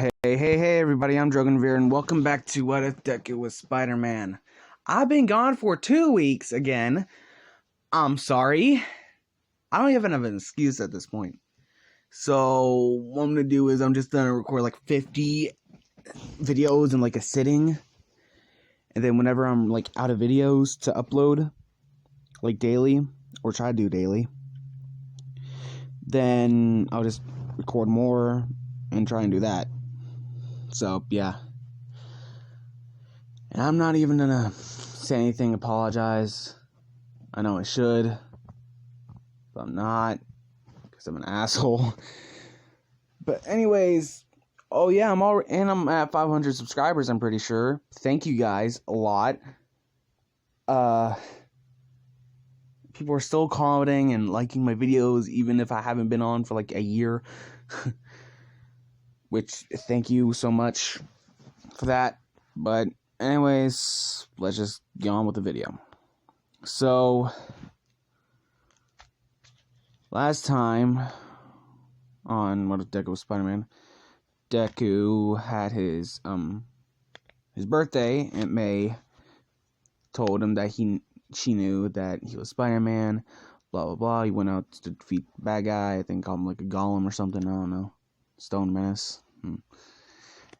Hey, everybody, I'm Drogonvir, and welcome back to What If Deku was Spider-Man. I've been gone for 2 weeks again. I'm sorry. I don't even have an excuse at this point. So, what I'm gonna do is I'm just gonna record like 50 videos in like a sitting. And then whenever I'm like out of videos to upload, like daily, or try to do daily, then I'll just record more and try and do that. So, yeah. And I'm not even gonna say anything, apologize. I know I should, but I'm not, because I'm an asshole. But anyways, oh yeah, I'm at 500 subscribers, I'm pretty sure. Thank you guys a lot. People are still commenting and liking my videos, even if I haven't been on for like a year. Which, thank you so much for that. But anyways, let's just get on with the video. So, last time on What If Deku was Spider-Man, Deku had his birthday. Aunt May told him that she knew that he was Spider-Man, blah blah blah. He went out to defeat the bad guy. I think called him like a golem or something, I don't know. Stone Menace.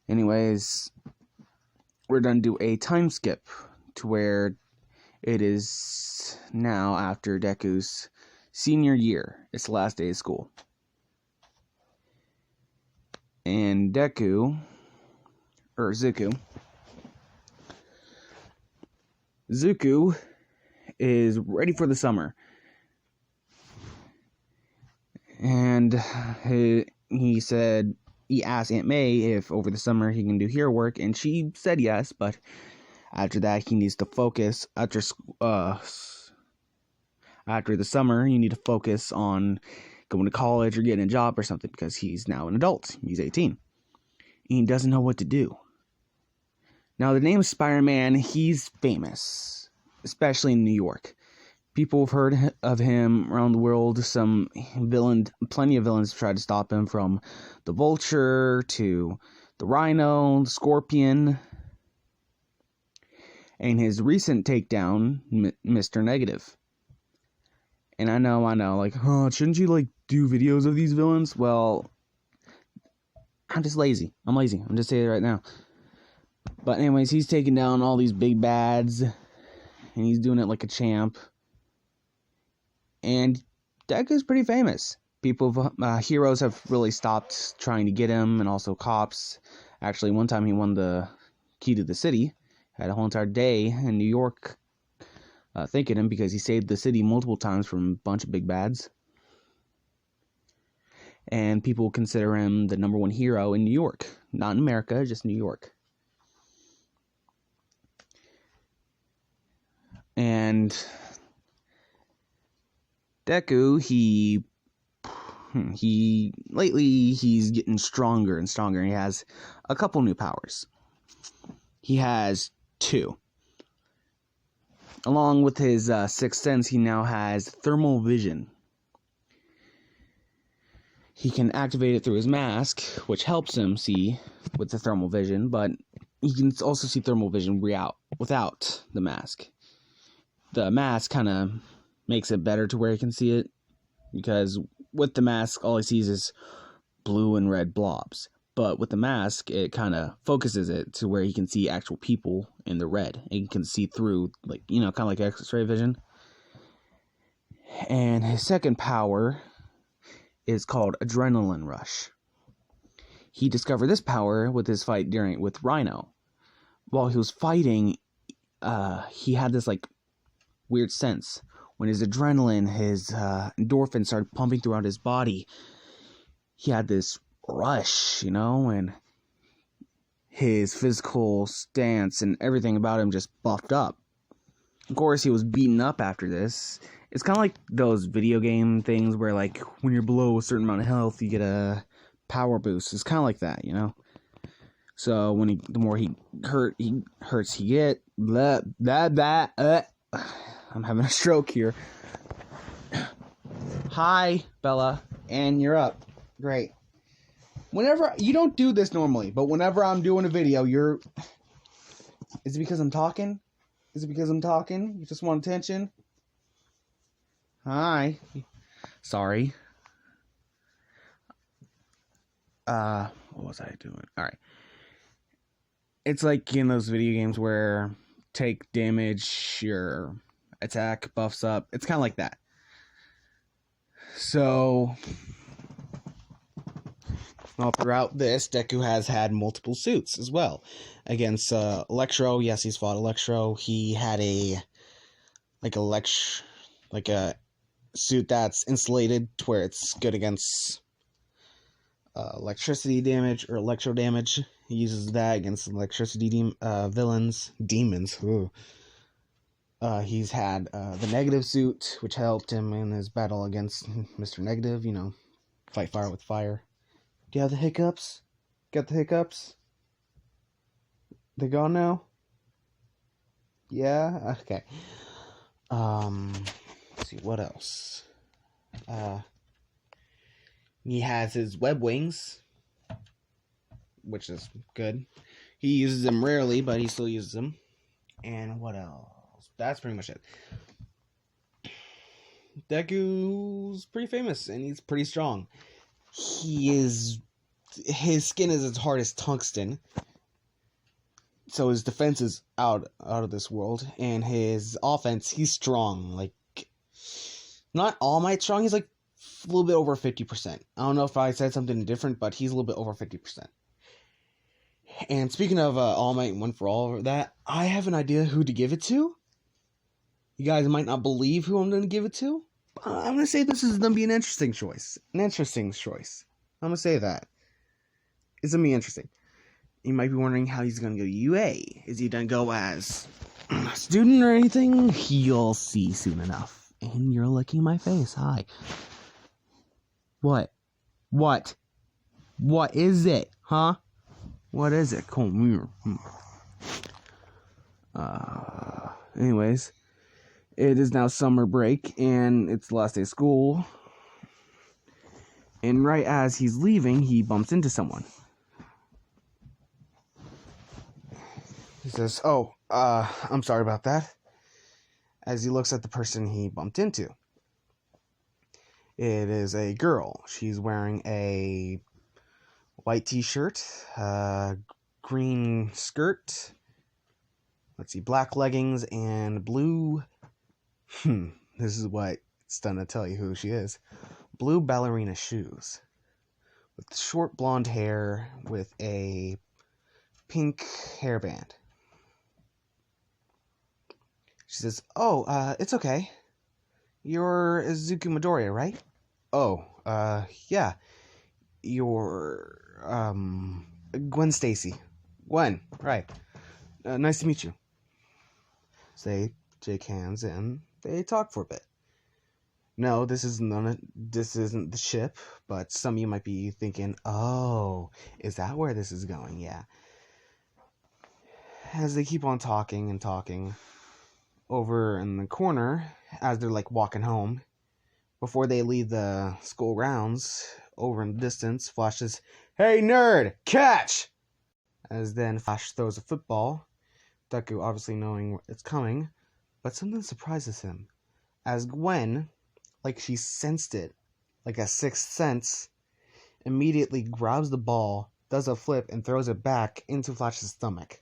Anyways, we're gonna do a time skip to where it is now after Deku's senior year. It's the last day of school. And Zuko is ready for the summer. And he asked Aunt May if over the summer he can do hero work, and she said yes, but after that he needs to focus, after the summer, you need to focus on going to college or getting a job or something, because he's now an adult. He's 18. And he doesn't know what to do. Now, the name Spider-Man, he's famous, especially in New York. People have heard of him around the world. Plenty of villains have tried to stop him, from the Vulture to the Rhino, the Scorpion, and his recent takedown, Mr. Negative. And I know, like, shouldn't you, like, do videos of these villains? Well, I'm just lazy. I'm just saying it right now. But anyways, he's taking down all these big bads, and he's doing it like a champ. And Deku's pretty famous. Heroes have really stopped trying to get him, and also cops. Actually, one time he won the key to the city. Had a whole entire day in New York thanking him, because he saved the city multiple times from a bunch of big bads. And people consider him the #1 hero in New York. Not in America, just New York. And Deku, lately he's getting stronger and stronger. He has a couple new powers. He has 2. Along with his sixth sense, he now has thermal vision. He can activate it through his mask, which helps him see with the thermal vision, but he can also see thermal vision without the mask. The mask kind of makes it better to where he can see it, because with the mask, all he sees is blue and red blobs. But with the mask, it kind of focuses it to where he can see actual people in the red. He can see through, like, kind of like X-ray vision. And his second power is called Adrenaline Rush. He discovered this power with his fight with Rhino. While he was fighting, he had this, like, weird sense. When his adrenaline, his endorphins started pumping throughout his body, he had this rush, and his physical stance and everything about him just buffed up. Of course, he was beaten up after this. It's kind of like those video game things where, like, when you're below a certain amount of health, you get a power boost. It's kind of like that, So the more he get, I'm having a stroke here. Hi, Bella, and you're up. Great. Whenever you don't do this normally, but whenever I'm doing a video, you're. Is it because I'm talking? Is it because I'm talking? You just want attention? Hi. Sorry. What was I doing? Alright. It's like in those video games where take damage, your attack buffs up. It's kind of like that. So, all throughout this, Deku has had multiple suits as well. Against Electro, yes, he's fought Electro. He had a suit that's insulated to where it's good against electricity damage or electro damage. He uses that against electricity demons. Ooh. He's had the negative suit, which helped him in his battle against Mr. Negative, fight fire with fire. Do you have the hiccups? Got the hiccups? They gone now? Yeah? Okay. Let's see, what else? He has his web wings, which is good. He uses them rarely, but he still uses them. And what else? That's pretty much it. Deku's pretty famous, and he's pretty strong. His skin is as hard as tungsten, so his defense is out of this world, and his offense, he's strong. Like, not All Might strong, he's like a little bit over 50%. I don't know if I said something different, but he's a little bit over 50%. And speaking of All Might and One for All of that, I have an idea who to give it to. You guys might not believe who I'm going to give it to. I'm going to say this is going to be an interesting choice. I'm going to say that. It's going to be interesting. You might be wondering how he's going to go UA. Is he going to go as a student or anything? You'll see soon enough. And you're licking my face. Hi. What? What is it? Huh? What is it? Come here. Anyways. It is now summer break, and it's the last day of school. And right as he's leaving, he bumps into someone. He says, I'm sorry about that. As he looks at the person he bumped into. It is a girl. She's wearing a white t-shirt, green skirt, black leggings, and blue... This is what it's done to tell you who she is. Blue ballerina shoes. With short blonde hair with a pink hairband. She says, it's okay. You're Izuku Midoriya, right? Yeah. You're, Gwen Stacy. Gwen, right. Nice to meet you. So they shake hands and they talk for a bit. No, this isn't the ship, but some of you might be thinking, is that where this is going? Yeah. As they keep on talking and talking, over in the corner, as they're walking home, before they leave the school grounds, over in the distance, flashes, "Hey nerd, catch!" As then Flash throws a football, Deku obviously knowing it's coming, but something surprises him. As Gwen, she sensed it, like a sixth sense, immediately grabs the ball, does a flip, and throws it back into Flash's stomach,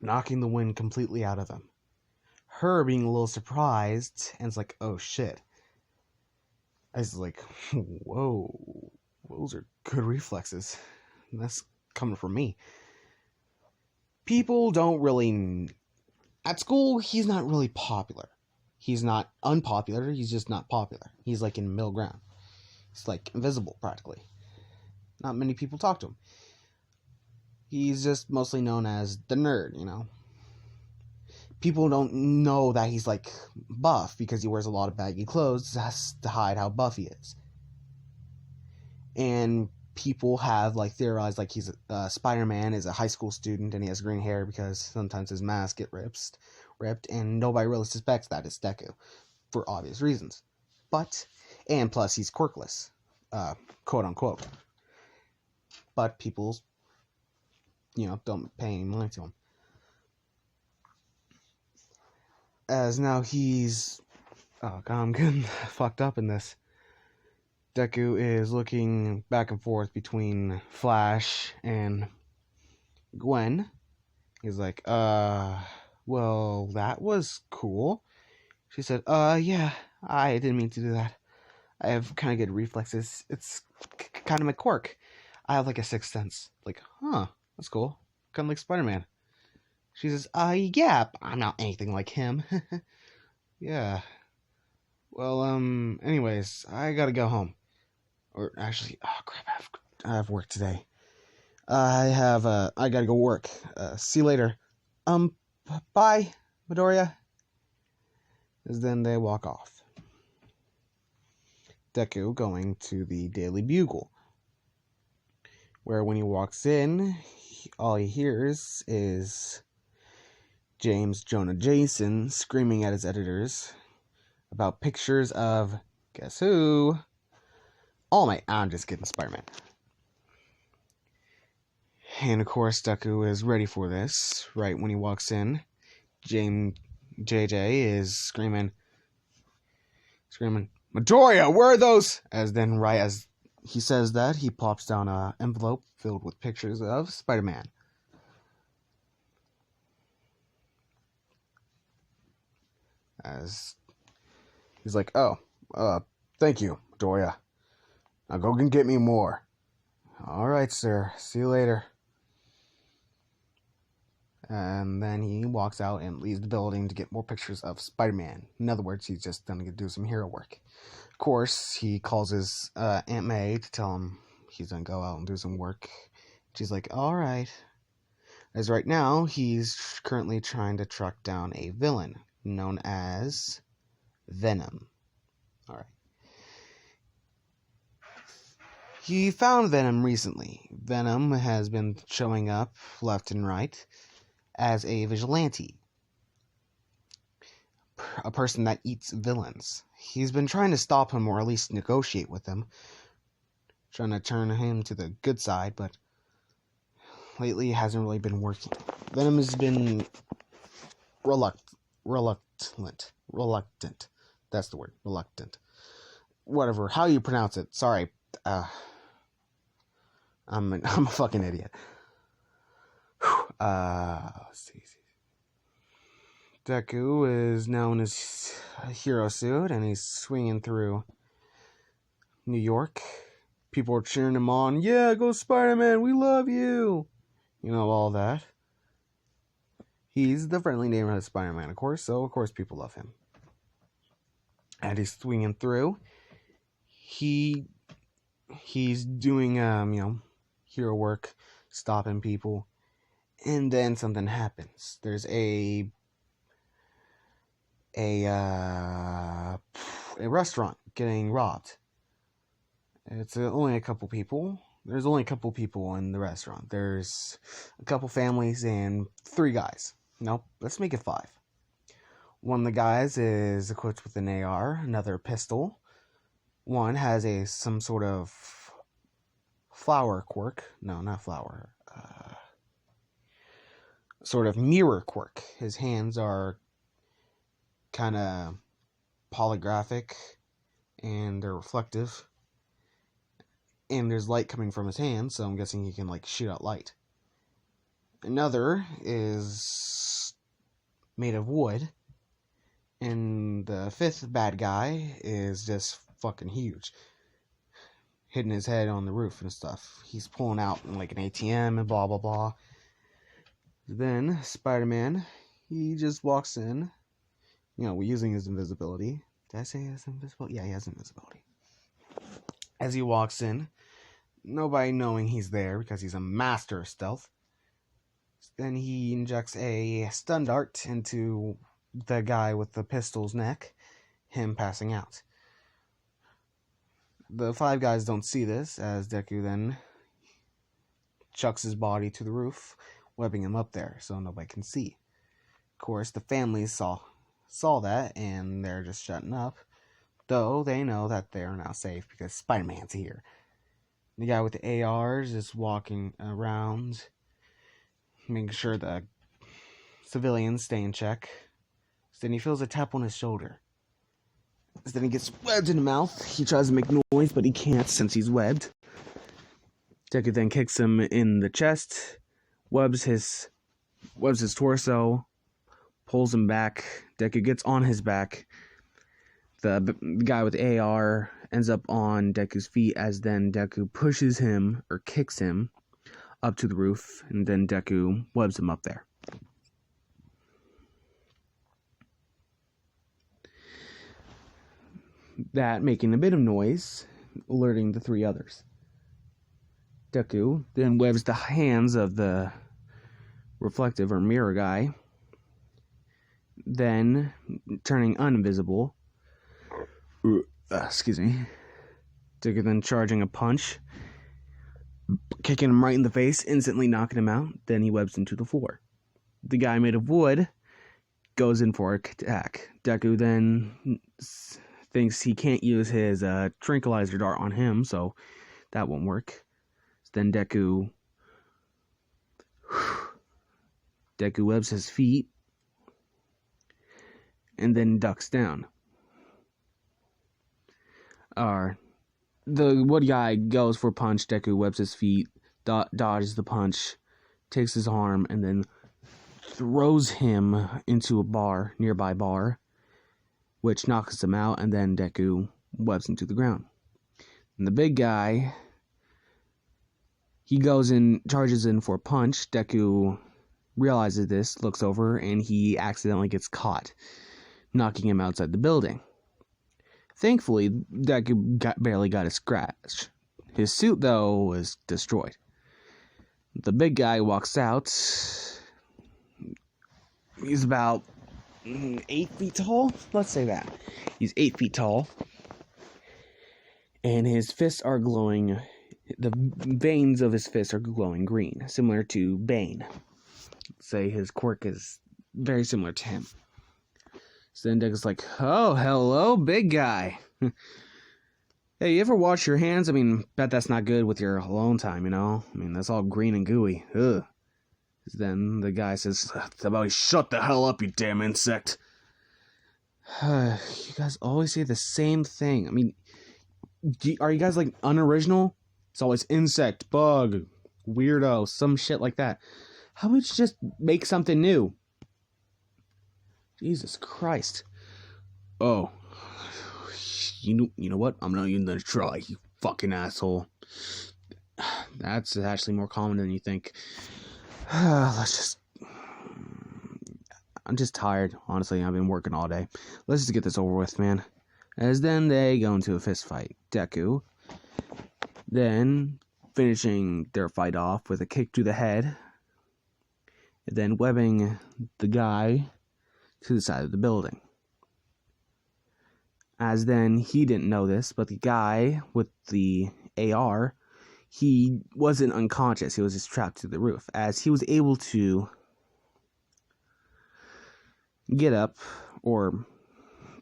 knocking the wind completely out of him. Her being a little surprised, and it's like, oh shit. I was like, whoa, those are good reflexes. That's coming from me. People don't really... At school, he's not really popular. He's not unpopular, he's just not popular. He's in middle ground. He's invisible, practically. Not many people talk to him. He's just mostly known as the nerd, People don't know that he's buff because he wears a lot of baggy clothes to hide how buff he is. And people have theorized he's Spider-Man is a high school student and he has green hair because sometimes his mask get ripped, and nobody really suspects that it's Deku for obvious reasons. And plus he's quirkless, quote unquote. but people, don't pay any mind to him. As now he's... Oh, God, I'm getting fucked up in this. Deku is looking back and forth between Flash and Gwen. He's like, well, that was cool. She said, yeah, I didn't mean to do that. I have kind of good reflexes. It's kind of my quirk. I have like a sixth sense. Like, huh, that's cool. Kind of like Spider-Man. She says, yeah, I'm not anything like him. Yeah. Well, anyways, I gotta go home. Or actually, oh crap, I have work today. I gotta go work. See you later. Bye, Midoriya. As then they walk off. Deku going to the Daily Bugle, where when he walks in, all he hears is James Jonah Jason screaming at his editors about pictures of, guess who? All Might. I'm just kidding, Spider-Man. And of course, Deku is ready for this. Right when he walks in, JJ is screaming, Midoriya, where are those? As then, right as he says that, he plops down an envelope filled with pictures of Spider-Man. As he's like, thank you, Midoriya. Now go and get me more. All right, sir. See you later. And then he walks out and leaves the building to get more pictures of Spider-Man. In other words, he's just going to do some hero work. Of course, he calls his Aunt May to tell him he's going to go out and do some work. She's like, all right. As right now, he's currently trying to track down a villain known as Venom. All right. He found Venom recently. Venom has been showing up left and right as a vigilante, a person that eats villains. He's been trying to stop him, or at least negotiate with him, trying to turn him to the good side, but lately it hasn't really been working. Venom has been reluctant. That's the word, reluctant. Whatever, how you pronounce it. Sorry, I'm a fucking idiot. Let's see. Deku is now in his hero suit, and he's swinging through New York. People are cheering him on. Yeah, go Spider-Man, we love you. All that. He's the friendly neighborhood of Spider-Man, of course, so of course people love him. And he's swinging through. He's doing, hero work, stopping people. And then something happens. There's a restaurant getting robbed. It's only a couple people. There's only a couple people in the restaurant. There's a couple families and 3 guys. Nope, let's make it 5. One of the guys is equipped with an AR, another pistol. One has some sort of flower quirk. No, not flower. Sort of mirror quirk. His hands are kind of holographic and they're reflective. And there's light coming from his hands, so I'm guessing he can shoot out light. Another is made of wood. And the 5th bad guy is just fucking huge. Hitting his head on the roof and stuff. He's pulling out an ATM and blah blah blah. Then Spider-Man, he just walks in. Using his invisibility. Did I say he has invisibility? Yeah, he has invisibility. As he walks in, nobody knowing he's there because he's a master of stealth. Then he injects a stun dart into the guy with the pistol's neck, him passing out. The 5 guys don't see this, as Deku then chucks his body to the roof, webbing him up there so nobody can see. Of course, the families saw that, and they're just shutting up, though they know that they're now safe because Spider-Man's here. The guy with the ARs is walking around, making sure the civilians stay in check. So then he feels a tap on his shoulder. So then he gets webbed in the mouth. He tries to make noise, but he can't since he's webbed. Deku then kicks him in the chest, webs his torso, pulls him back. Deku gets on his back. The guy with the AR ends up on Deku's feet, as then Deku pushes him or kicks him up to the roof, and then Deku webs him up there. That making a bit of noise, alerting the three others. Deku then webs the hands of the reflective or mirror guy, then turning uninvisible. Excuse me. Deku then charging a punch, kicking him right in the face, instantly knocking him out. Then he webs him to the floor. The guy made of wood goes in for an attack. Deku then thinks he can't use his tranquilizer dart on him, so that won't work. Then Deku webs his feet and then ducks down. The wood guy goes for a punch. Deku webs his feet, dodges the punch, takes his arm, and then throws him into a nearby bar, which knocks him out, and then Deku webs him to the ground. And the big guy, he goes in, charges in for a punch. Deku realizes this, looks over, and he accidentally gets caught, knocking him outside the building. Thankfully, Deku barely got a scratch. His suit, though, was destroyed. The big guy walks out. He's about 8 feet tall? Let's say that. He's 8 feet tall. And his fists are glowing. The veins of his fists are glowing green, similar to Bane. Say his quirk is very similar to him. So then Deku's like, oh, hello, big guy. Hey, you ever wash your hands? I mean, bet that's not good with your alone time, you know? I mean, that's all green and gooey. Ugh. Then the guy says, shut the hell up, you damn insect. You guys always say the same thing. I mean, are you guys like unoriginal? It's always insect, bug, weirdo, some shit like that. How about you just make something new? Jesus Christ. Oh. You know what? I'm not even gonna try, you fucking asshole. That's actually more common than you think. I'm just tired, honestly. I've been working all day. Let's just get this over with, man. As then they go into a fist fight. Deku then finishing their fight off with a kick to the head, and then webbing the guy to the side of the building. As then he didn't know this, but the guy with the AR, he wasn't unconscious. He was just trapped to the roof. As he was able to get up or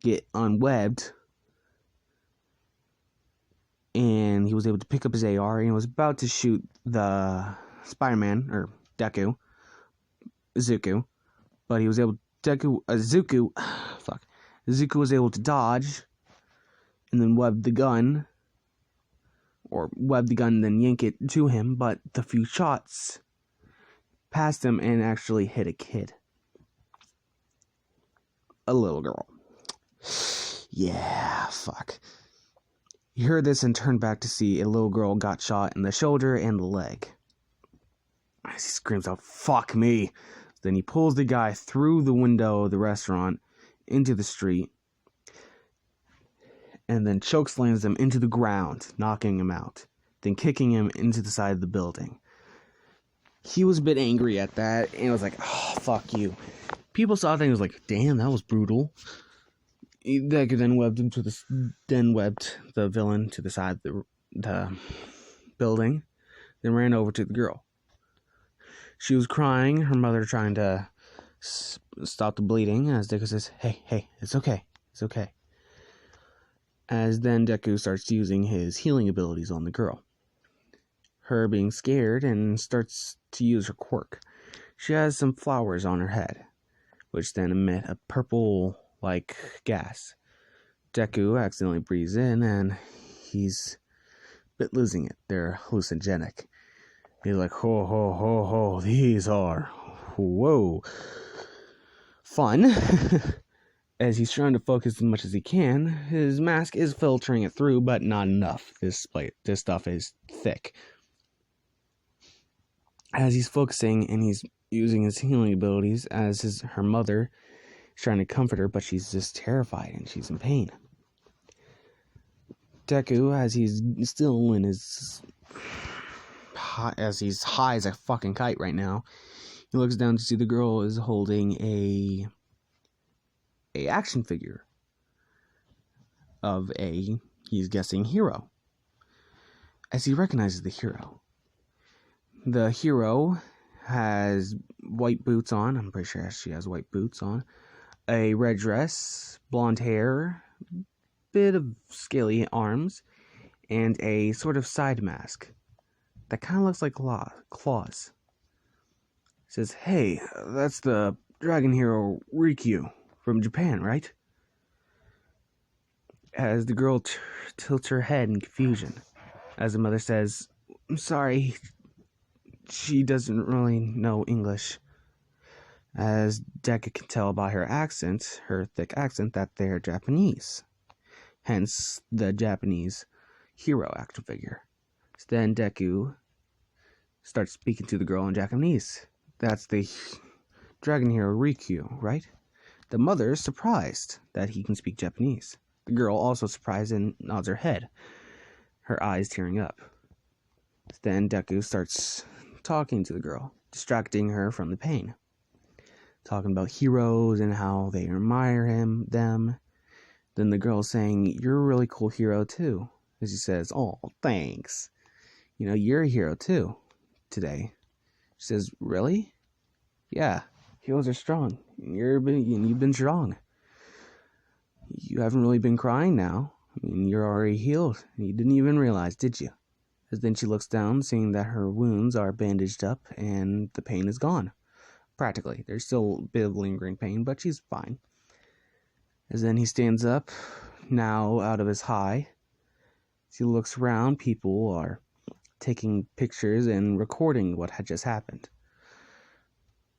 get unwebbed, and he was able to pick up his AR, and he was about to shoot the Spider-Man, or Zuko, but he was able, Zuko was able to dodge, and then web the gun and then yank it to him, but the few shots passed him and actually hit a kid. A little girl. Yeah, fuck. He heard this and turned back to see a little girl got shot in the shoulder and the leg. As he screams out, fuck me. Then he pulls the guy through the window of the restaurant into the street, and then chokeslams him into the ground, knocking him out, then kicking him into the side of the building. He was a bit angry at that, and was like, oh, fuck you. People saw that and was like, damn, that was brutal. Deku then webbed the villain to the side of the building, then ran over to the girl. She was crying, her mother trying to stop the bleeding, as Deku says, hey, it's okay. As then Deku starts using his healing abilities on the girl. her being scared and starts to use her quirk. She has some flowers on her head, which then emit a purple-like gas. Deku accidentally breathes in, and he's a bit losing it. They're hallucinogenic. He's like, ho, ho, ho, ho, these are, whoa, fun. As he's trying to focus as much as he can, his mask is filtering it through, but not enough. This stuff is thick. As he's focusing and he's using his healing abilities, as her mother is trying to comfort her, but she's just terrified and she's in pain. Deku, as he's still in his... as he's high as a fucking kite right now, he looks down to see the girl is holding a action figure of he's guessing, hero. As he recognizes the hero has white boots on. I'm pretty sure she has white boots on. A red dress, blonde hair, bit of scaly arms, and a sort of side mask that kind of looks like claws. It says, hey, that's the dragon hero Rikyu from Japan, right? As the girl tilts her head in confusion, as the mother says, I'm sorry, she doesn't really know English. As Deku can tell by her accent, her thick accent, that they're Japanese. Hence, the Japanese hero action figure. So then Deku starts speaking to the girl in Japanese. That's the dragon hero Rikyu, right? The mother is surprised that he can speak Japanese. The girl also surprised and nods her head, her eyes tearing up. Then Deku starts talking to the girl, distracting her from the pain. Talking about heroes and how they admire them. Then the girl saying, you're a really cool hero too. As he says, oh, thanks. You know, you're a hero too, today. She says, really? Yeah, heroes are strong. You've been strong. You haven't really been crying now. I mean, you're already healed. You didn't even realize, did you? As then she looks down, seeing that her wounds are bandaged up and the pain is gone. Practically. There's still a bit of lingering pain, but she's fine. As then he stands up, now out of his high. As he looks around, people are taking pictures and recording what had just happened.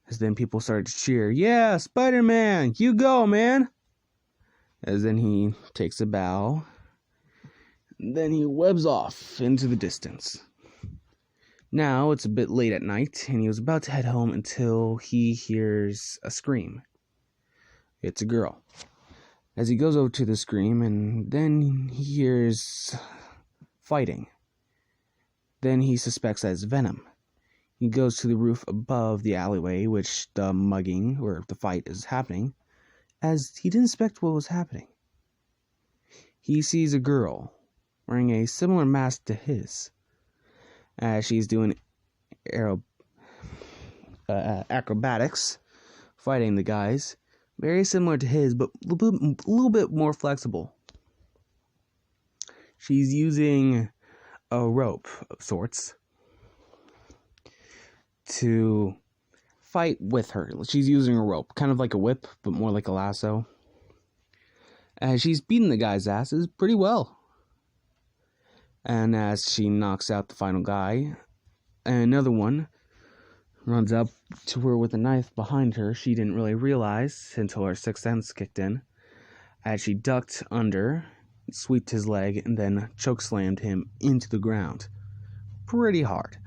As then people start to cheer, yeah, Spider-Man, you go, man! As then he takes a bow. Then he webs off into the distance. Now it's a bit late at night, and he was about to head home until he hears a scream. It's a girl. As he goes over to the scream, and then he hears fighting. Then he suspects that it's Venom. He goes to the roof above the alleyway, which the mugging, or the fight, is happening, as he didn't expect what was happening. He sees a girl wearing a similar mask to his, as she's doing acrobatics, fighting the guys, very similar to his, but a little bit more flexible. She's using a rope of sorts to fight with her. She's using a rope, kind of like a whip, but more like a lasso. As she's beating the guy's asses pretty well. And as she knocks out the final guy, another one runs up to her with a knife behind her. She didn't really realize until her sixth sense kicked in. As she ducked under, swept his leg, and then chokeslammed him into the ground. Pretty hard.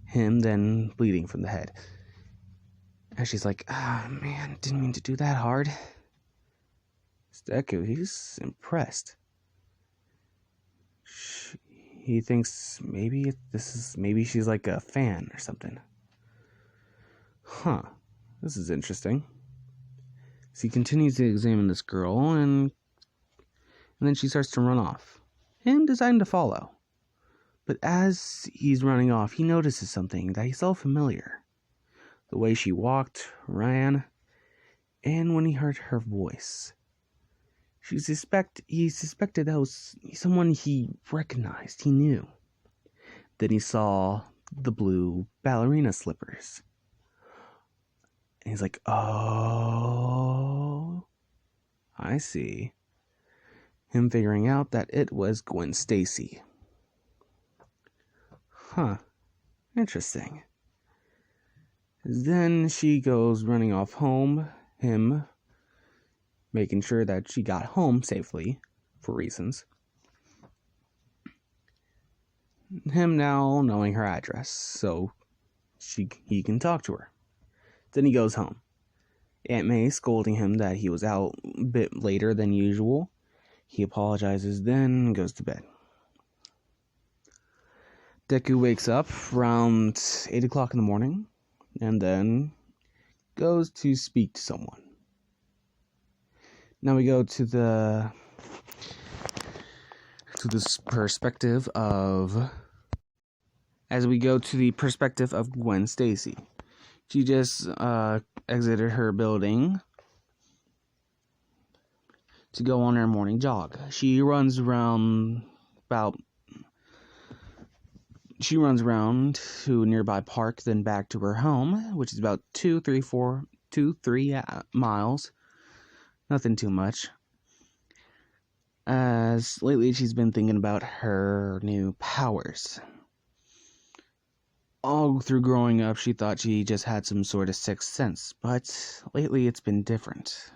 Him then bleeding from the head. And she's like, man, didn't mean to do that hard. Deku, he's impressed. He thinks maybe she's like a fan or something. Huh, this is interesting. So he continues to examine this girl, and then she starts to run off. Him deciding to follow. But as he's running off, he notices something that he saw familiar. The way she walked, ran, and when he heard her voice. He suspected that was someone he recognized, he knew. Then he saw the blue ballerina slippers. And he's like, oh, I see. Him figuring out that it was Gwen Stacy. Huh, interesting. Then she goes running off home, him making sure that she got home safely for reasons. Him now knowing her address, so he can talk to her. Then he goes home. Aunt May scolding him that he was out a bit later than usual. He apologizes, then goes to bed. Deku wakes up around 8 o'clock in the morning, and then goes to speak to someone. Now we go to this perspective of... As we go to the perspective of Gwen Stacy. She just exited her building to go on her morning jog. She runs around to a nearby park, then back to her home, which is about 3 miles. Nothing too much. As lately she's been thinking about her new powers. All through growing up, she thought she just had some sort of sixth sense, but lately it's been different.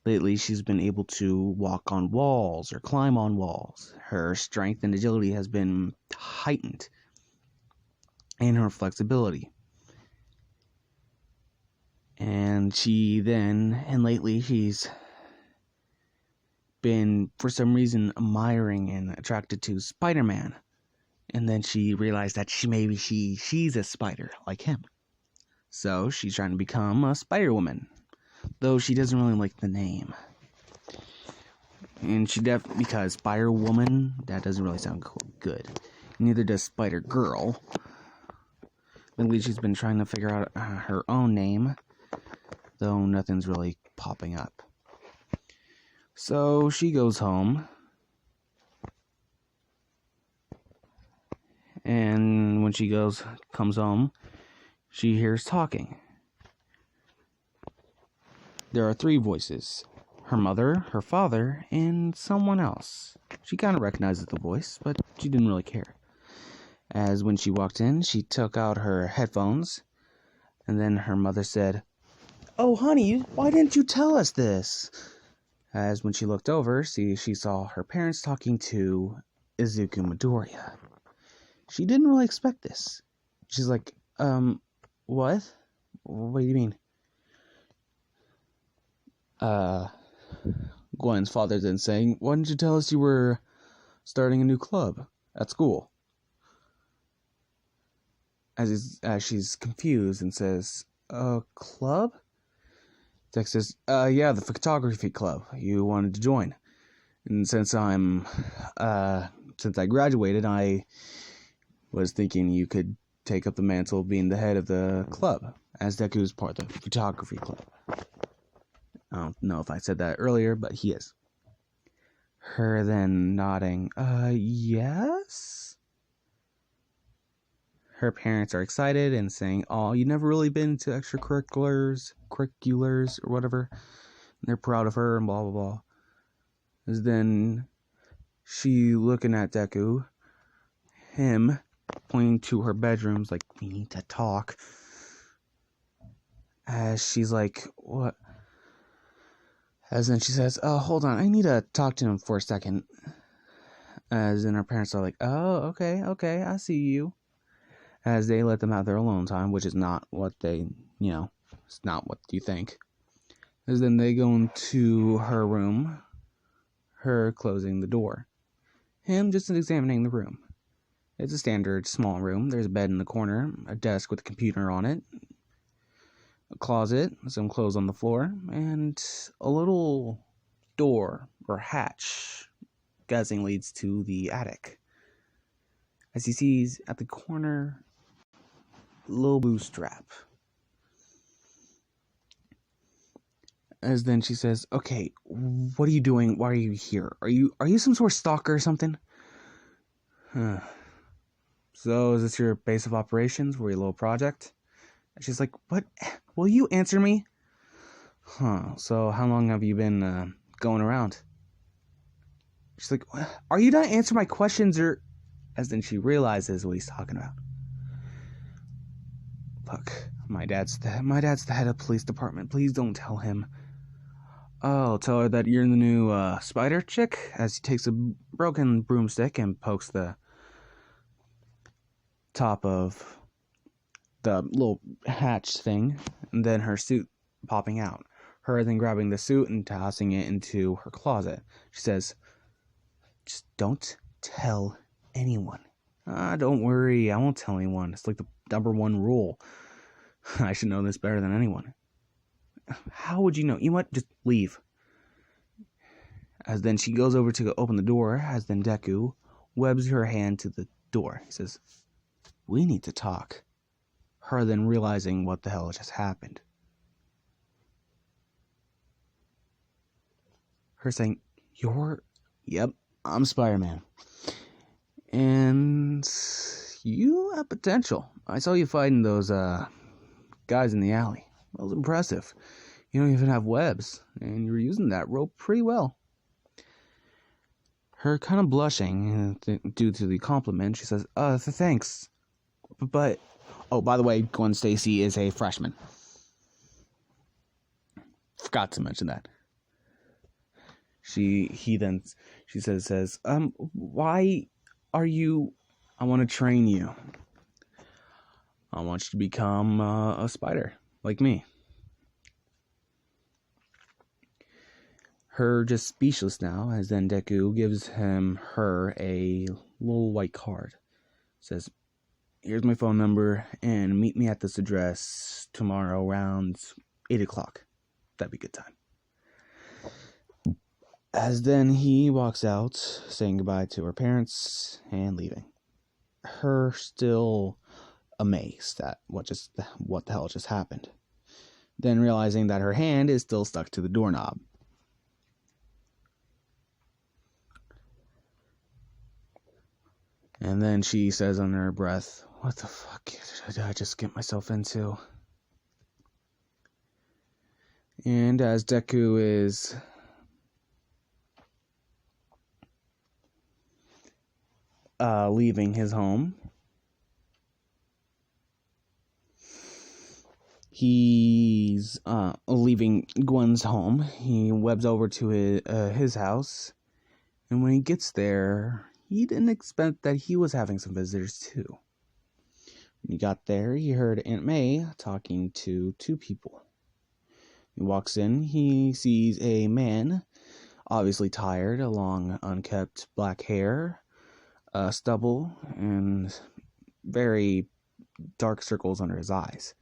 Lately, she's been able to walk on walls or climb on walls. Her strength and agility has been heightened, and her flexibility. And lately, she's been, for some reason, admiring and attracted to Spider-Man. And then she realized that she's a spider, like him. So she's trying to become a Spider-Woman. Though she doesn't really like the name. And because Spider-Woman, that doesn't really sound good. Neither does Spider-Girl. Lately she's been trying to figure out her own name. Though nothing's really popping up. So she goes home. And when she comes home, she hears talking. There are 3 voices. Her mother, her father, and someone else. She kind of recognizes the voice, but she didn't really care. As when she walked in, she took out her headphones, and then her mother said, "Oh, honey, why didn't you tell us this?" As when she looked over, she saw her parents talking to Izuku Midoriya. She didn't really expect this. She's like, what? What do you mean? Gwen's father then saying, "Why didn't you tell us you were starting a new club at school?" As she's confused and says, "A club?" Tex says, "Yeah, the photography club. You wanted to join. And since I graduated, I was thinking you could take up the mantle of being the head of the club, as Deku's part of the photography club." I don't know if I said that earlier, but he is. Her then nodding, yes? Her parents are excited and saying, "Oh, you've never really been to extracurriculars, or whatever." And they're proud of her and blah, blah, blah. As then she looking at Deku, him pointing to her bedrooms like, "We need to talk." As she's like, "What?" As then she says, "Oh, hold on, I need to talk to him for a second." As then her parents are like, "Oh, okay, I see you." As they let them have their alone time, which is not what it's not what you think. As then they go into her room, her closing the door. Him just examining the room. It's a standard small room. There's a bed in the corner, a desk with a computer on it, a closet, some clothes on the floor, and a little door or hatch guessing leads to the attic. As he sees at the corner, a little blue strap. As then she says, "Okay, what are you doing? Why are you here? Are you some sort of stalker or something?" So is this your base of operations for your little project? And she's like, what? Will you answer me? Huh, so how long have you been going around? She's like, are you not answering my questions or... As then she realizes what he's talking about. Look, my dad's the head of police department. Please don't tell him. Oh, tell her that you're the new spider chick, as he takes a broken broomstick and pokes the top of the little hatch thing, and then her suit popping out. Her then grabbing the suit and tossing it into her closet. She says, just don't tell anyone. Don't worry, I won't tell anyone. It's like the #1 rule. I should know this better than anyone. How would you know? You know what? Just leave. As then she goes over to go open the door, as then Deku webs her hand to the door. He says, we need to talk. Her then realizing what the hell just happened. Her saying, yep, I'm Spider-Man. And you have potential. I saw you fighting those guys in the alley. That was impressive. You don't even have webs, and you were using that rope pretty well. Her kind of blushing due to the compliment, she says, thanks. But, oh, by the way, Gwen Stacy is a freshman. Forgot to mention that. She says, why are you... I want to train you. I want you to become a spider, like me. Her just speechless now, as then Deku gives her a little white card. Says, here's my phone number, and meet me at this address tomorrow around 8 o'clock. That'd be a good time. As then he walks out, saying goodbye to her parents and leaving. Her still amazed at what the hell just happened. Then realizing that her hand is still stuck to the doorknob. And then she says under her breath, what the fuck did I just get myself into? And as Deku is leaving his home, he's leaving Gwen's home. He webs over to his house, and when he gets there, he didn't expect that he was having some visitors too. When he got there, he heard Aunt May talking to two people. He walks in, he sees a man, obviously tired, long unkept black hair, stubble, and very dark circles under his eyes,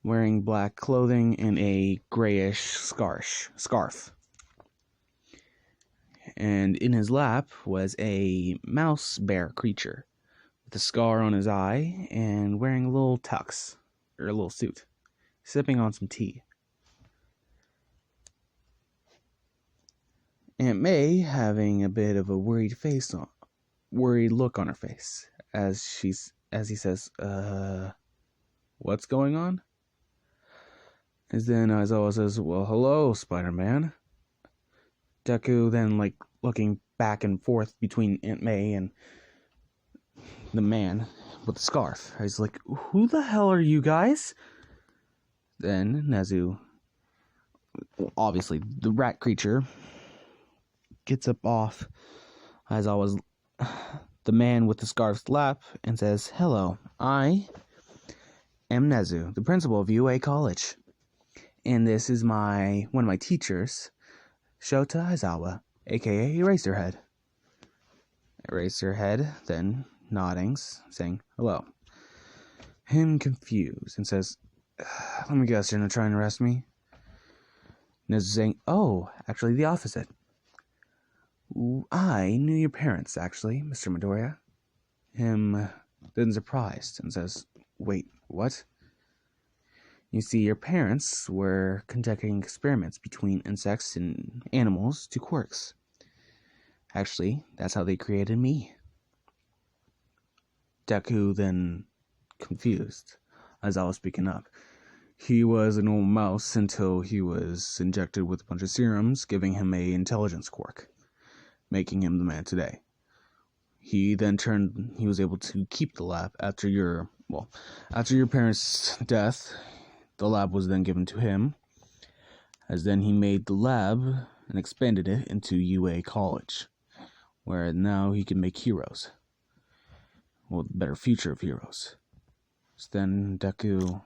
wearing black clothing and a grayish scarf. And in his lap was a mouse bear creature with a scar on his eye and wearing a little tux, or a little suit, sipping on some tea. Aunt May having a bit of a worried look on her face as he says, what's going on? And then Aizawa says, well, hello, Spider-Man. Deku then, looking back and forth between Aunt May and the man with the scarf. He's like, who the hell are you guys? Then Nezu, obviously the rat creature, gets up off Aizawa's, the man with the scarf's lap, and says, hello, I am Nezu, the principal of UA College. And this is one of my teachers, Shota Aizawa, aka Eraserhead. Eraserhead then nodding, saying hello. Him confused and says, let me guess, you're not trying to arrest me? Nezu saying, oh, actually the opposite. I knew your parents, actually, Mr. Midoriya. Him then surprised and says, wait, what? You see, your parents were conducting experiments between insects and animals to quirks. Actually, that's how they created me. Deku then confused as I was speaking up. He was an old mouse until he was injected with a bunch of serums, giving him a intelligence quirk, making him the man today. He was able to keep the lab after your parents' death. The lab was then given to him, as then he made the lab and expanded it into UA College, where now he can make heroes. Well, the better future of heroes. So then Deku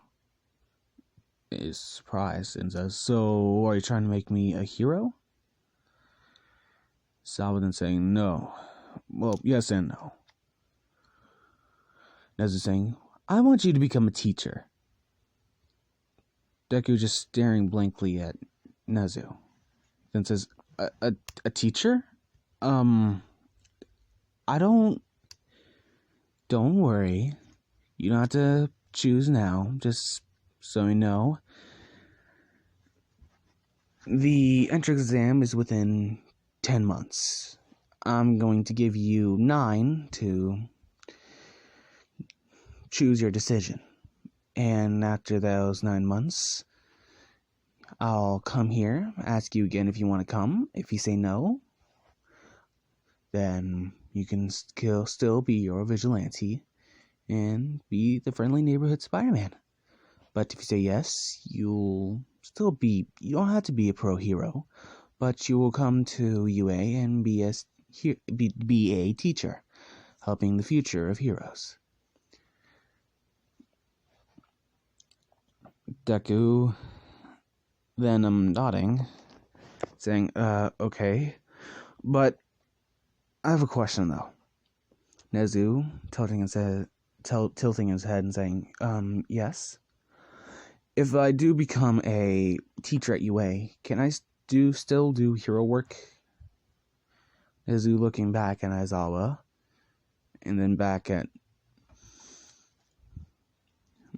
is surprised and says, "So, are you trying to make me a hero?" Sawa then saying, "No. Well, yes and no." Nezu saying, "I want you to become a teacher." Deku just staring blankly at Nezu. Then says, a teacher? I don't worry. You don't have to choose now, just so you know. The entrance exam is within 10 months. I'm going to give you 9 to choose your decision. And after those 9 months, I'll come here, ask you again if you want to come. If you say no, then you can still be your vigilante and be the friendly neighborhood Spider-Man. But if you say yes, you don't have to be a pro hero, but you will come to UA and be a teacher, helping the future of heroes. Deku then nodding, saying, okay, but I have a question though. Nezu tilting his head and saying, yes. If I do become a teacher at UA, can I still do hero work? Nezu looking back at Aizawa, and then back at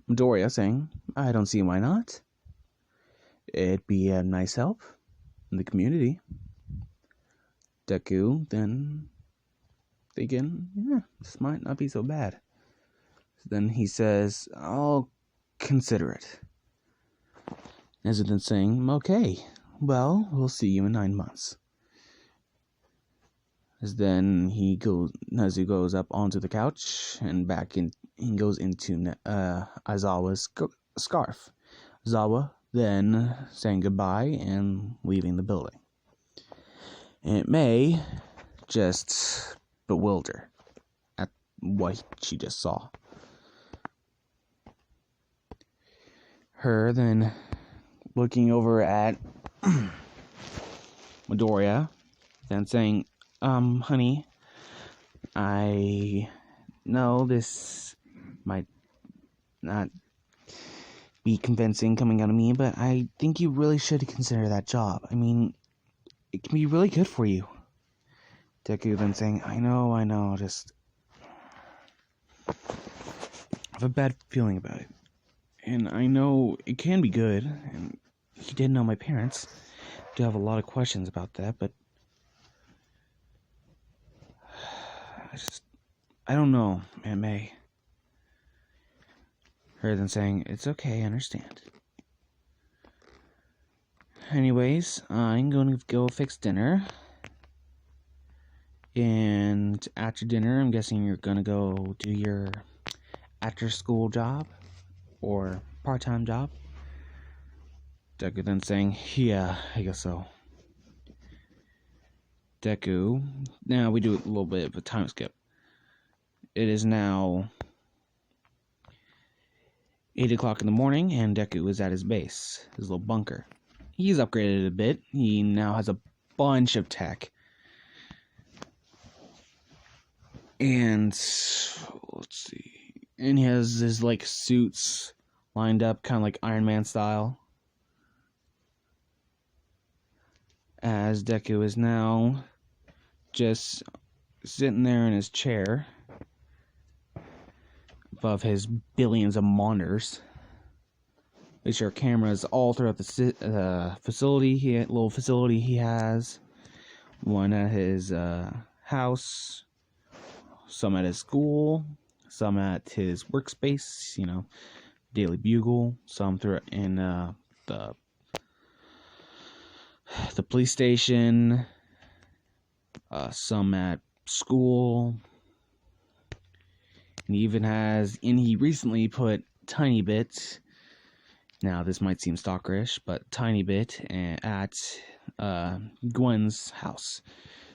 Midoriya, saying, I don't see why not. It'd be a nice help in the community. Deku then thinking, this might not be so bad. So then he says, I'll consider it. Nezu then saying, okay, well, we'll see you in 9 months. As then Nezu goes up onto the couch and back in, he goes into Aizawa's scarf. Aizawa then saying goodbye and leaving the building. And it may just bewilder at what she just saw. Her then looking over at Midoriya, then saying, honey, I know this might not be convincing coming out of me, but I think you really should consider that job. I mean, it can be really good for you. Deku then saying, I know, just I have a bad feeling about it. And I know it can be good, and he did know my parents. I do have a lot of questions about that, but I don't know, Aunt May. Her then saying, it's okay, I understand. Anyways, I'm going to go fix dinner. And after dinner, I'm guessing you're going to go do your after-school job or part-time job. Deku then saying, yeah, I guess so. Deku, now we do a little bit of a time skip. It is now 8 o'clock in the morning, and Deku is at his base, his little bunker. He's upgraded a bit. He now has a bunch of tech. And, let's see. And he has his, suits lined up, kind of like Iron Man style. As Deku is now just sitting there in his chair above his billions of monitors. Which are cameras all throughout the facility. Little facility he has. One at his house. Some at his school. some at his workspace, Daily Bugle, some through in the police station, some at school. And he recently put Tiny Bit. Now, this might seem stalkerish, but Tiny Bit at Gwen's house,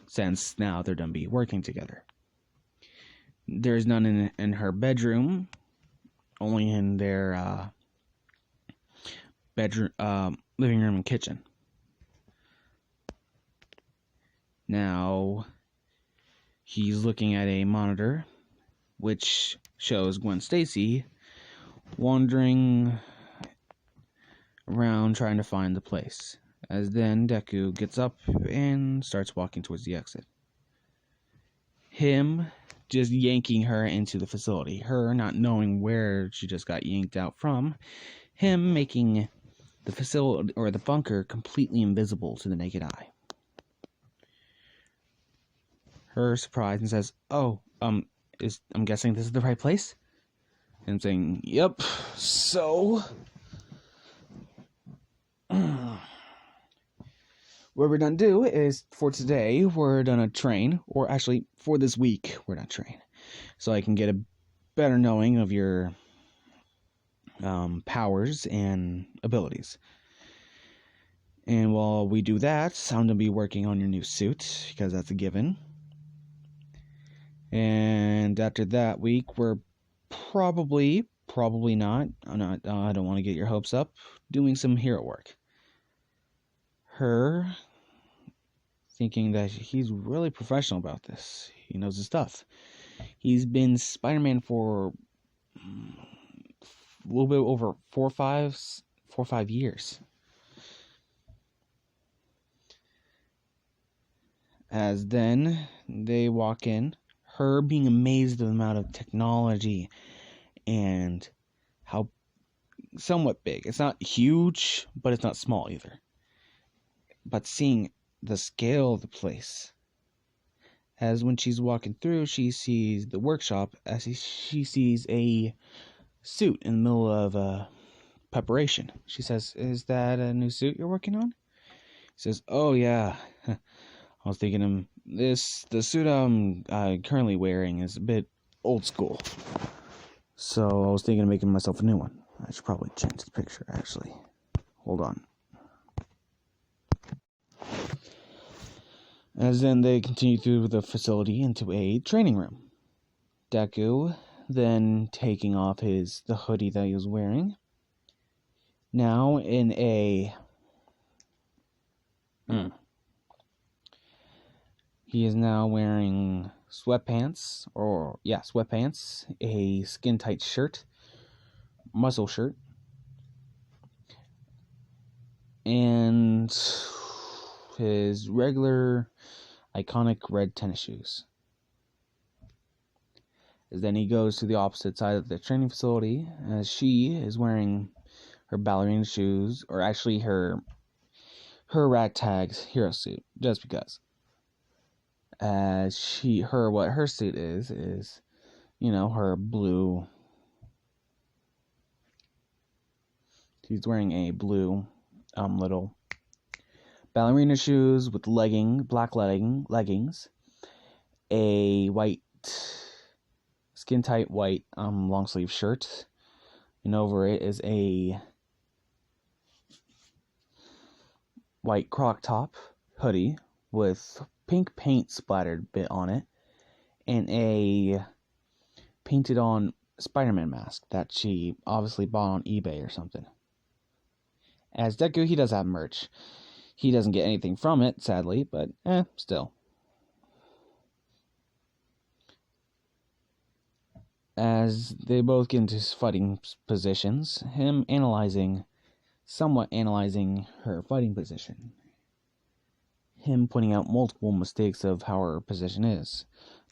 since now they're done be working together. There's none in her bedroom, only in their living room and kitchen. Now, he's looking at a monitor, which shows Gwen Stacy wandering around trying to find the place. As then Deku gets up and starts walking towards the exit. Him just yanking her into the facility. Her not knowing where she just got yanked out from. Him making the facility or the bunker completely invisible to the naked eye. Her surprised and says, "Oh, I'm guessing this is the right place?" And I'm saying, "Yep, so what we're gonna do is, for today, we're gonna train, or actually, for this week, we're gonna train, so I can get a better knowing of your powers and abilities. And while we do that, I'm gonna be working on your new suit, because that's a given. And after that week, we're probably not, I don't want to get your hopes up, doing some hero work. Her thinking that he's really professional about this. He knows his stuff. He's been Spider-Man for a little bit over 4 or 5 years. As then they walk in, her being amazed at the amount of technology and how somewhat big. It's not huge, but it's not small either. But seeing the scale of the place, as when she's walking through, she sees the workshop, as she sees a suit in the middle of preparation. She says, "Is that a new suit you're working on?" He says, "Oh yeah, I was thinking the suit I'm currently wearing is a bit old school, so I was thinking of making myself a new one. I should probably change the picture, actually. Hold on." As then they continue through the facility into a training room. Deku then taking off the hoodie that he was wearing. Now in he is now wearing sweatpants, a skin-tight shirt, muscle shirt, and his regular iconic red tennis shoes. As then he goes to the opposite side of the training facility, as she is wearing her ballerina shoes, or actually her ragtag hero suit, just because. As what her suit is, her blue. She's wearing a blue, little ballerina shoes with black leggings, a white, skin-tight white, long-sleeve shirt, and over it is a white croc top hoodie with pink paint splattered bit on it, and a painted on Spider-Man mask that she obviously bought on eBay or something. As Deku, he does have merch. He doesn't get anything from it, sadly, but still. As they both get into fighting positions, him somewhat analyzing her fighting position. Him pointing out multiple mistakes of how her position is.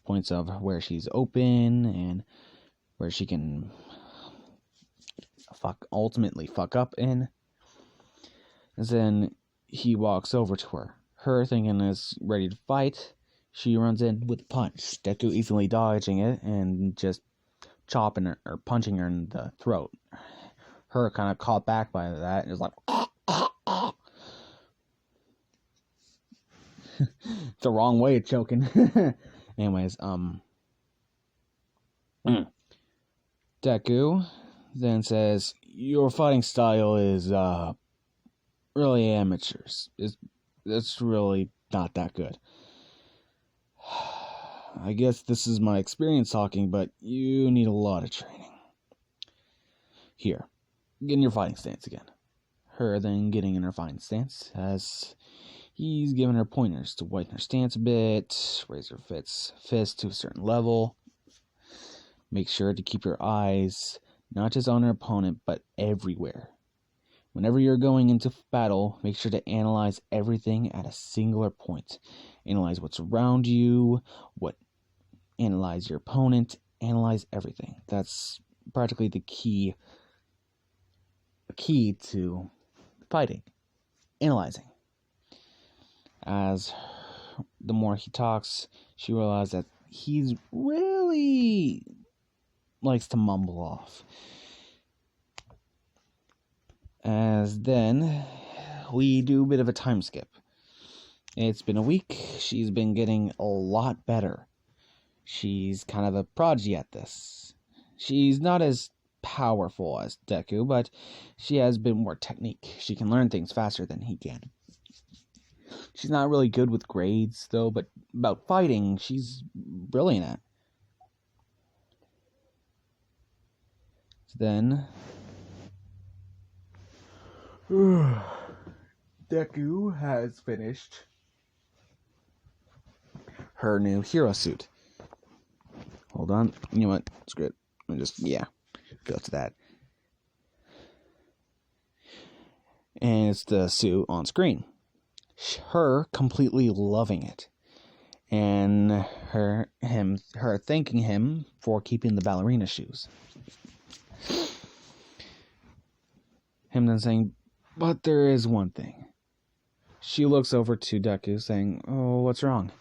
Points of where she's open and where she can ultimately fuck up in. And then he walks over to her. Her thinking is ready to fight. She runs in with a punch. Deku easily dodging it and just chopping her or punching her in the throat. Her kind of caught back by that and is like, it's the wrong way of choking. Anyways, Deku then says, your fighting style is really amateurs. It's really not that good. I guess this is my experience talking, but you need a lot of training. Here, get in your fighting stance again. Her then getting in her fighting stance as he's giving her pointers to whiten her stance a bit, raise her fist to a certain level. Make sure to keep your eyes not just on her opponent, but everywhere. Whenever you're going into battle, make sure to analyze everything at a singular point. Analyze what's around you, analyze your opponent, analyze everything. That's practically the key to fighting. Analyzing. As the more he talks, she realizes that he's really likes to mumble off. As then we do a bit of a time skip. It's been a week. She's been getting a lot better. She's kind of a prodigy at this. She's not as powerful as Deku, but she has a bit more technique. She can learn things faster than he can. She's not really good with grades, though, but about fighting, she's brilliant at. Then Deku has finished her new hero suit. Hold on. You know what? Screw it. I'll just, go to that. And it's the suit on screen. Her completely loving it. And her thanking him for keeping the ballerina shoes. Him then saying, but there is one thing. She looks over to Deku saying, oh, what's wrong?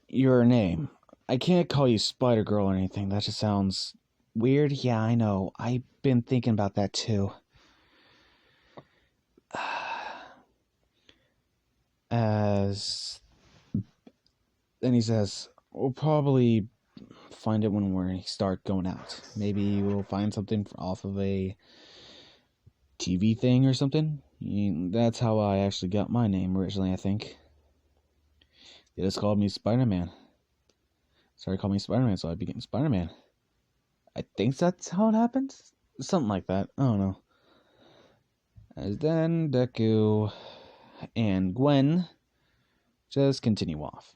Your name. I can't call you Spider-Girl or anything. That just sounds weird. Yeah, I know. I've been thinking about that too. As then he says, we'll probably find it when we start going out. Maybe we'll find something off of a TV thing or something. That's how I actually got my name originally, I think. They just called me Spider-Man. Started calling me Spider-Man, so I became Spider-Man. I think that's how it happened. Something like that. I don't know. As then Deku and Gwen just continue off.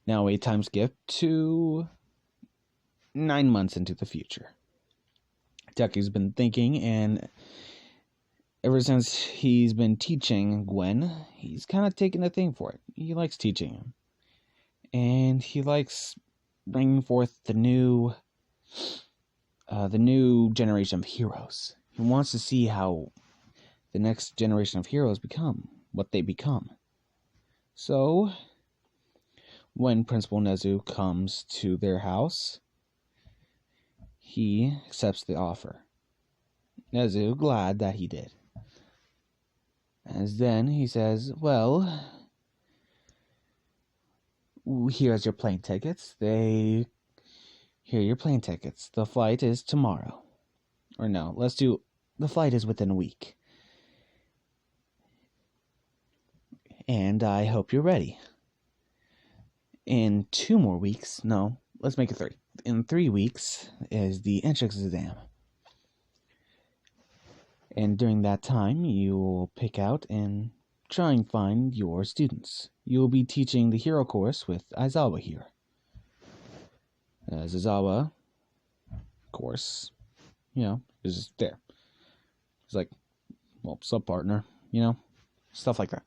Now a time skip to 9 months into the future. Deku's been thinking, and ever since he's been teaching Gwen, he's kind of taken a thing for it. He likes teaching him. And he likes bringing forth the new generation of heroes. He wants to see how the next generation of heroes become, what they become. So, when Principal Nezu comes to their house, he accepts the offer. Nezu glad that he did. As then he says, well, here's your plane tickets. Here are your plane tickets. The flight is tomorrow. Or no, the flight is within a week. And I hope you're ready. In 2 more weeks, no, let's make it 3. In 3 weeks is the entrance exam. And during that time, you will pick out and try and find your students. You will be teaching the hero course with Aizawa here. Aizawa, of course, is just there. It's like, well, sub-partner, stuff like that.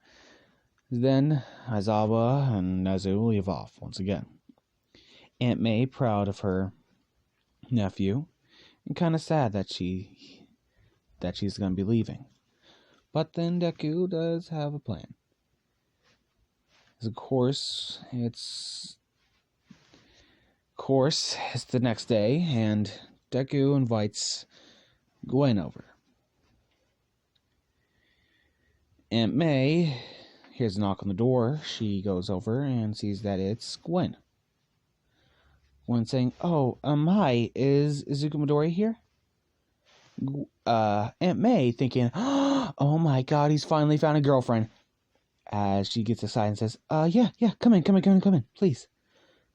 Then Aizawa and Nezu leave off once again. Aunt May, proud of her nephew, and kind of sad that she's going to be leaving. But then Deku does have a plan. Of course, course, it's the next day, and Deku invites Gwen over. Aunt May hears a knock on the door. She goes over and sees that it's Gwen. Gwen saying, "Oh, hi, is Izuku Midori here?" Aunt May thinking, "Oh my God, he's finally found a girlfriend." As she gets aside and says, yeah, come in, please."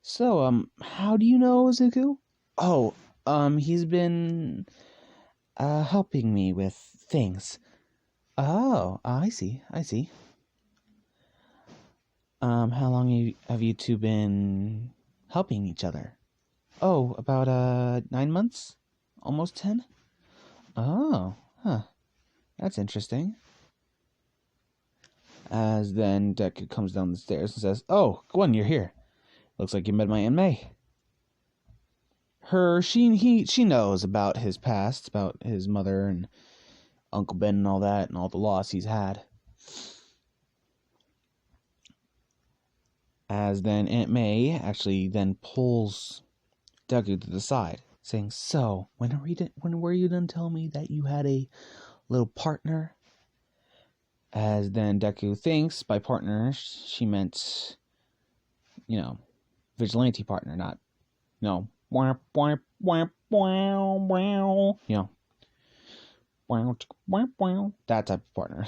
"So, how do you know Izuku?" "Oh, he's been, helping me with things." "Oh, I see. How long have you two been helping each other?" "Oh, about, 9 months? Almost 10? Oh, huh. That's interesting." As then Deku comes down the stairs and says, "Oh, Gwen, you're here. Looks like you met my Aunt May." She knows about his past, about his mother and Uncle Ben and all that, and all the loss he's had. As then Aunt May actually then pulls Deku to the side, saying, "So, when were you done telling me that you had a little partner?" As then Deku thinks by partner she meant, vigilante partner, not, that type of partner.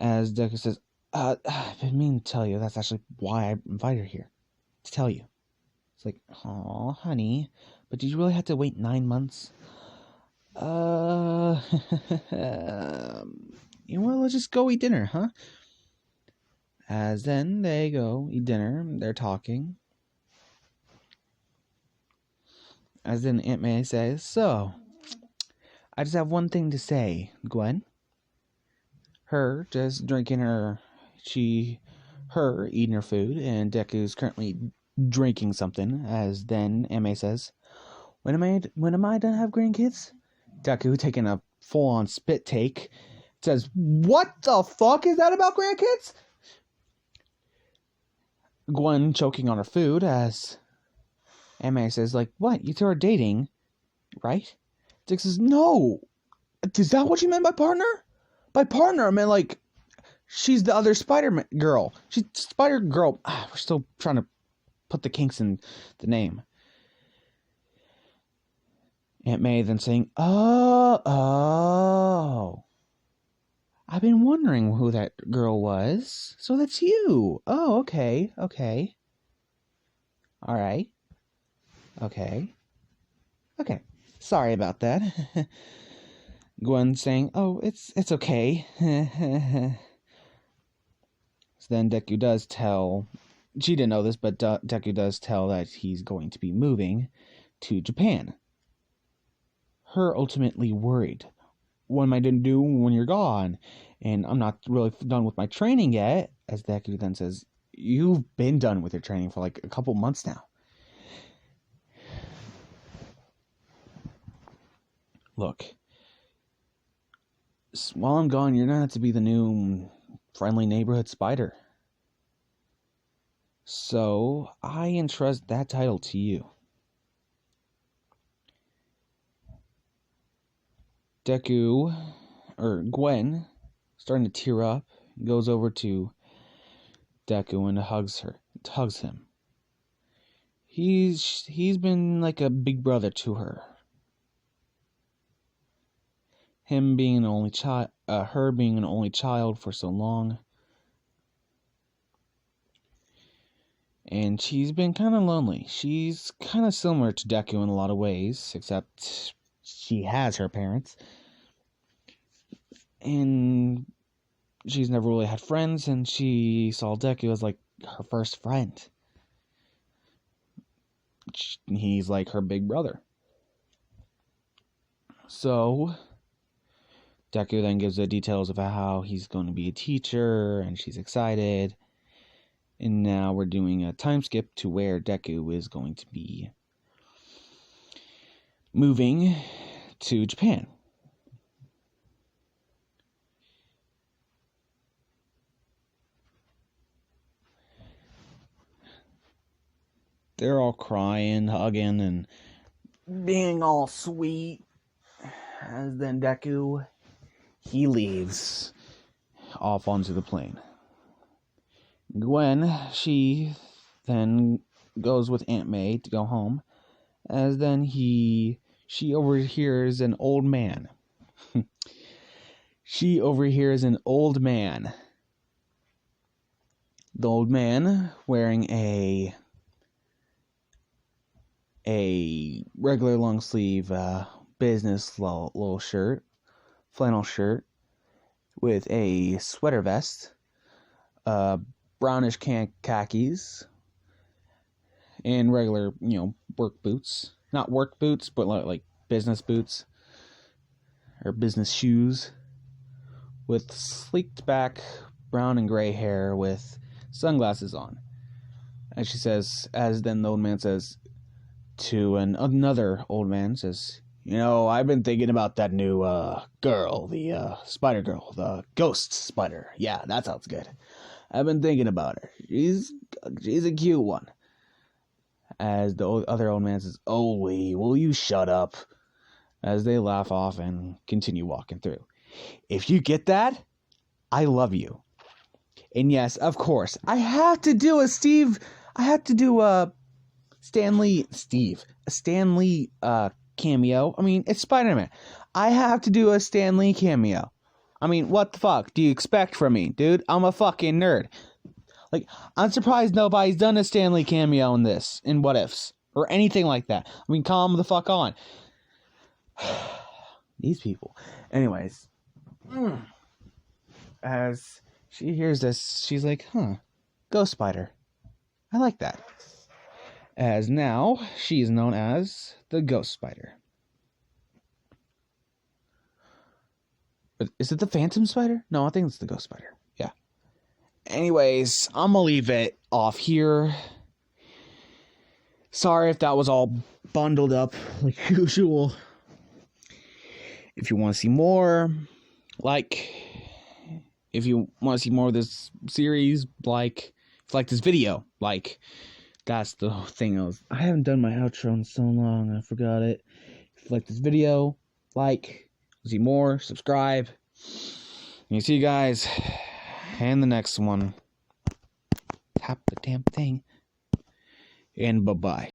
As Deku says, "I've been meaning to tell you, that's actually why I invited her here, to tell you." It's like, "Aw, honey, but did you really have to wait 9 months?" Well, let's just go eat dinner, huh?" As then they go eat dinner, they're talking. As then Aunt May says, "So, I just have one thing to say, Gwen." Her just drinking her eating her food, and Deku's currently drinking something. As then Aunt May says, when am I done have grandkids?" Deku taking a full-on spit take says, "What the fuck is that about grandkids?" Gwen choking on her food as Aunt May says, like, "What? You two are dating, right?" Dick says, "No. Is that what you meant by partner?" "By partner, I meant like she's the other Spider girl. She's Spider Girl." We're still trying to put the kinks in the name. Aunt May then saying, Oh. I've been wondering who that girl was. So that's you. Oh, okay. All right. Okay. Sorry about that." Gwen saying, "Oh, it's okay." So then Deku does tell, she didn't know this, but Deku does tell that he's going to be moving to Japan. Her ultimately worried. "What am I going to do when you're gone? And I'm not really done with my training yet." As Deku then says, "You've been done with your training for like a couple months now. Look, while I'm gone, you're going to have to be the new friendly neighborhood spider. So I entrust that title to you." Gwen, starting to tear up, goes over to Deku and hugs him. He's been like a big brother to her. Him being an only child, her being an only child for so long. And she's been kind of lonely. She's kind of similar to Deku in a lot of ways, except she has her parents. And she's never really had friends, and she saw Deku as like her first friend. He's like her big brother. So Deku then gives the details of how he's going to be a teacher, and she's excited. And now we're doing a time skip to where Deku is going to be moving to Japan. they're all crying, hugging, and being all sweet. As then Deku, he leaves off onto the plane. Gwen, she then goes with Aunt May to go home, as then she overhears an old man. She overhears an old man. The old man wearing a regular long sleeve business little shirt, flannel shirt, with a sweater vest, brownish khakis, and regular, work boots. Not work boots, but like business boots or business shoes, with sleeked back brown and gray hair, with sunglasses on. And she says, as then the old man says to another old man, says, I've been thinking about that new girl, the spider girl, the ghost spider. Yeah, that sounds good. I've been thinking about her. She's a cute one. As the other old man says, Oli, will you shut up? As they laugh off and continue walking through. If you get that, I love you. And yes, of course, I have to do a Stanley cameo. I mean, it's Spider-Man. I have to do a Stanley cameo. I mean, what the fuck do you expect from me, dude? I'm a fucking nerd. Like, I'm surprised nobody's done a Stanley cameo in What Ifs, or anything like that. I mean, calm the fuck on. These people. Anyways, as she hears this, she's like, Ghost Spider. I like that. As now, she is known as the Ghost Spider. But is it the Phantom Spider? No, I think it's the Ghost Spider. Yeah. Anyways, I'm gonna leave it off here. Sorry if that was all bundled up like usual. If you want to see more, if you want to see more of this series, if you like this video, that's the thing. I haven't done my outro in so long, I forgot it. If you like this video, see more, subscribe. And see you guys in the next one. Tap the damn thing. And bye-bye.